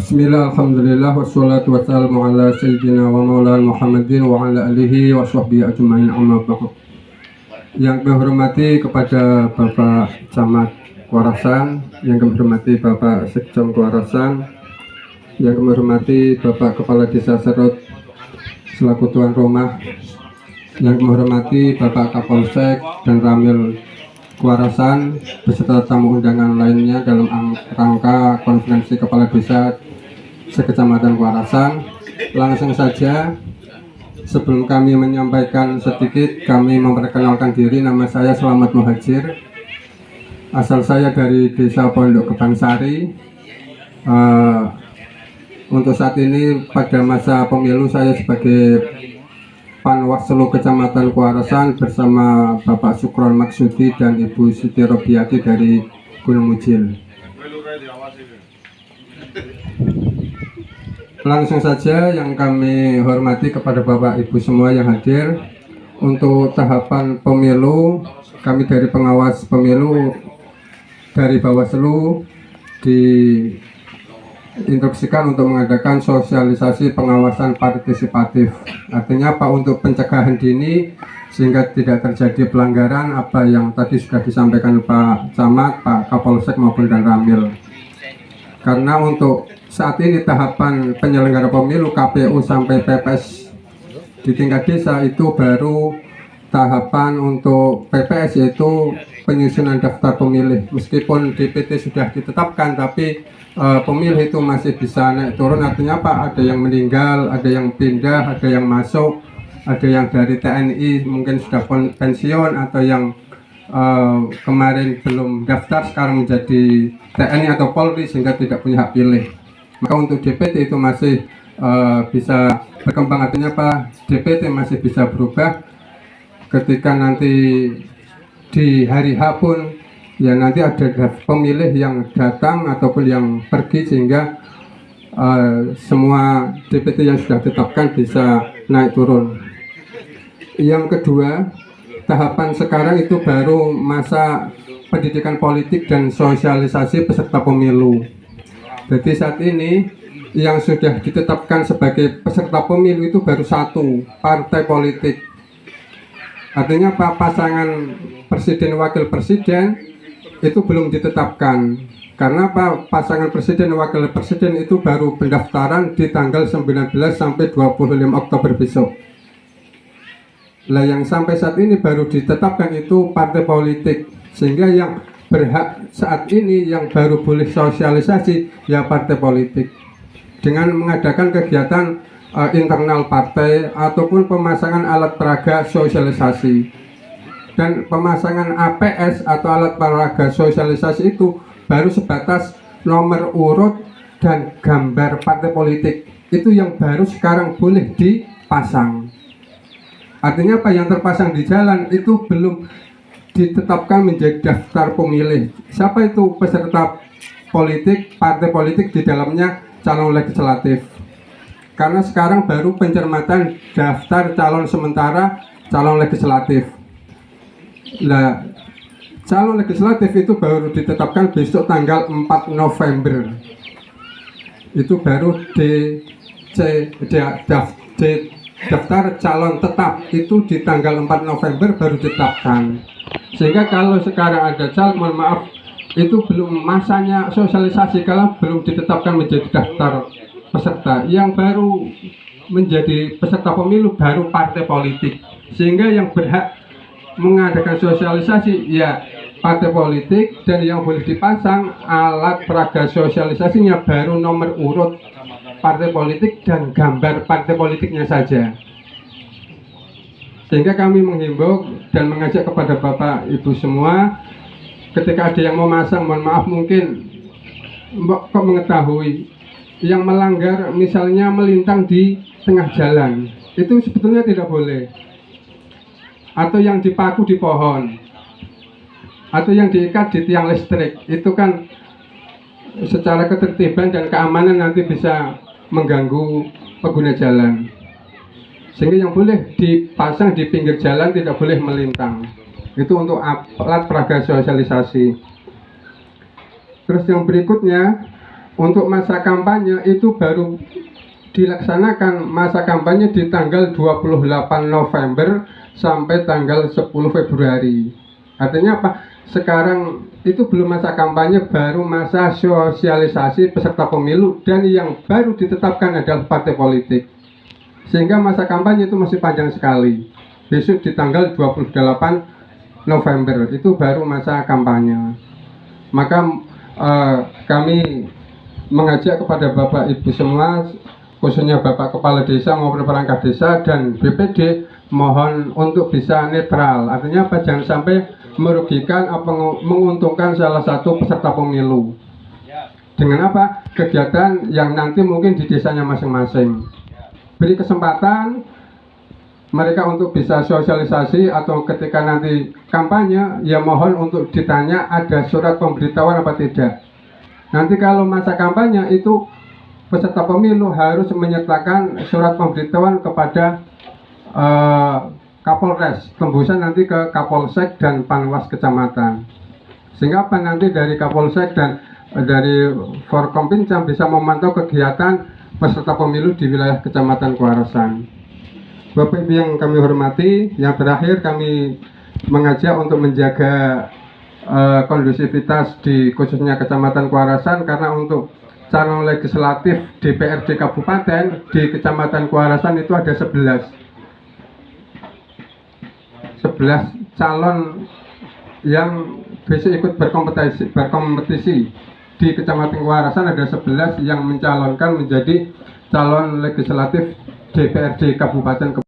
Bismillah, alhamdulillah, wassalatu wassalamu ala sayyidina wa maulana Muhammadin wa ala alihi wa sahbihi ajma'in, amma ba'du. Yang kami hormati kepada Bapak Camat Kuarasan, yang kami hormati Bapak Sekjam Kuarasan, yang kami hormati Bapak Kepala Desa Serut selaku tuan rumah, yang kami hormati Bapak Kapolsek dan Ramil Kuarasan beserta tamu undangan lainnya dalam rangka konferensi kepala desa sekecamatan Kuarasan. Langsung saja, sebelum kami menyampaikan sedikit, kami memperkenalkan diri. Nama saya Selamat Muhajir, asal saya dari Desa Pondok Gebangsari. Untuk saat ini pada masa pemilu saya sebagai Panwaslu Kecamatan Kuarasan bersama Bapak Sukron Maksudi dan Ibu Siti Robiati dari Gunung Mujil. Langsung saja yang kami hormati kepada Bapak Ibu semua yang hadir. Untuk tahapan pemilu, kami dari pengawas pemilu dari Bawaslu diinstruksikan untuk mengadakan sosialisasi pengawasan partisipatif. Artinya apa? Untuk pencegahan dini sehingga tidak terjadi pelanggaran apa yang tadi sudah disampaikan Pak Camat, Pak Kapolsek maupun dan Ramil. Karena untuk saat ini tahapan penyelenggara pemilu KPU sampai PPS di tingkat desa itu baru tahapan untuk PPS, yaitu penyusunan daftar pemilih. Meskipun DPT sudah ditetapkan, tapi pemilih itu masih bisa naik turun. Artinya apa? Ada yang meninggal, ada yang pindah, ada yang masuk, ada yang dari TNI mungkin sudah pensiun, atau yang kemarin belum daftar sekarang menjadi TNI atau Polri sehingga tidak punya hak pilih. Maka untuk DPT itu masih bisa berkembang. Artinya apa? DPT masih bisa berubah ketika nanti di hari H pun ya nanti ada pemilih yang datang ataupun yang pergi, sehingga semua DPT yang sudah ditetapkan bisa naik turun. Yang kedua, tahapan sekarang itu baru masa pendidikan politik dan sosialisasi peserta pemilu. Jadi saat ini yang sudah ditetapkan sebagai peserta pemilu itu baru satu partai politik. Artinya Pak, pasangan presiden wakil presiden itu belum ditetapkan. Karena Pak, pasangan presiden wakil presiden itu baru pendaftaran di tanggal 19 sampai 25 Oktober besok. Lah yang sampai saat ini baru ditetapkan itu partai politik, sehingga yang berhak saat ini yang baru boleh sosialisasi ya partai politik dengan mengadakan kegiatan internal partai ataupun pemasangan alat peraga sosialisasi. Dan pemasangan APS atau alat peraga sosialisasi itu baru sebatas nomor urut dan gambar partai politik. Itu yang baru sekarang boleh dipasang. Artinya apa? Yang terpasang di jalan itu belum ditetapkan menjadi daftar pemilih. Siapa itu peserta politik, partai politik, di dalamnya calon legislatif. Karena sekarang baru pencermatan daftar calon sementara calon legislatif. Nah, calon legislatif itu baru ditetapkan besok tanggal 4 November. Itu baru daftar calon tetap itu di tanggal 4 November baru ditetapkan. Sehingga kalau sekarang ada calon, mohon maaf, itu belum masanya sosialisasi kalau belum ditetapkan menjadi daftar peserta. Yang baru menjadi peserta pemilu baru partai politik, sehingga yang berhak mengadakan sosialisasi ya partai politik, dan yang boleh dipasang alat peraga sosialisasinya baru nomor urut partai politik dan gambar partai politiknya saja. Sehingga kami menghimbau dan mengajak kepada Bapak Ibu semua, ketika ada yang mau masang, mohon maaf, mungkin kok mengetahui yang melanggar, misalnya melintang di tengah jalan, itu sebetulnya tidak boleh. Atau yang dipaku di pohon, atau yang diikat di tiang listrik, itu kan secara ketertiban dan keamanan nanti bisa mengganggu pengguna jalan. Sehingga yang boleh dipasang di pinggir jalan tidak boleh melintang. Itu untuk alat peraga sosialisasi. Terus yang berikutnya, untuk masa kampanye itu baru dilaksanakan masa kampanye di tanggal 28 November sampai tanggal 10 Februari. Artinya apa? Sekarang itu belum masa kampanye, baru masa sosialisasi peserta pemilu, dan yang baru ditetapkan adalah partai politik. Sehingga masa kampanye itu masih panjang sekali. Besok di tanggal 28 November itu baru masa kampanye. Maka kami mengajak kepada Bapak Ibu semua, khususnya Bapak Kepala Desa maupun perangkat desa dan BPD, mohon untuk bisa netral. Artinya apa? Jangan sampai merugikan atau menguntungkan salah satu peserta pemilu. Dengan apa? Kegiatan yang nanti mungkin di desanya masing-masing. Beri kesempatan mereka untuk bisa sosialisasi, atau ketika nanti kampanye, ya mohon untuk ditanya ada surat pemberitahuan apa tidak. Nanti kalau masa kampanye itu peserta pemilu harus menyertakan surat pemberitahuan kepada Kapolres, tembusan nanti ke Kapolsek dan Panwas Kecamatan. Sehingga apa, nanti dari Kapolsek dan dari Forkompinjam bisa memantau kegiatan peserta pemilu di wilayah Kecamatan Kuarasan. Bapak Ibu yang kami hormati, yang terakhir kami mengajak untuk menjaga kondusivitas di khususnya Kecamatan Kuarasan, karena untuk calon legislatif DPRD Kabupaten di Kecamatan Kuarasan itu ada 11 calon yang bisa ikut berkompetisi di Kecamatan Kuarasan. Ada 11 yang mencalonkan menjadi calon legislatif DPRD Kabupaten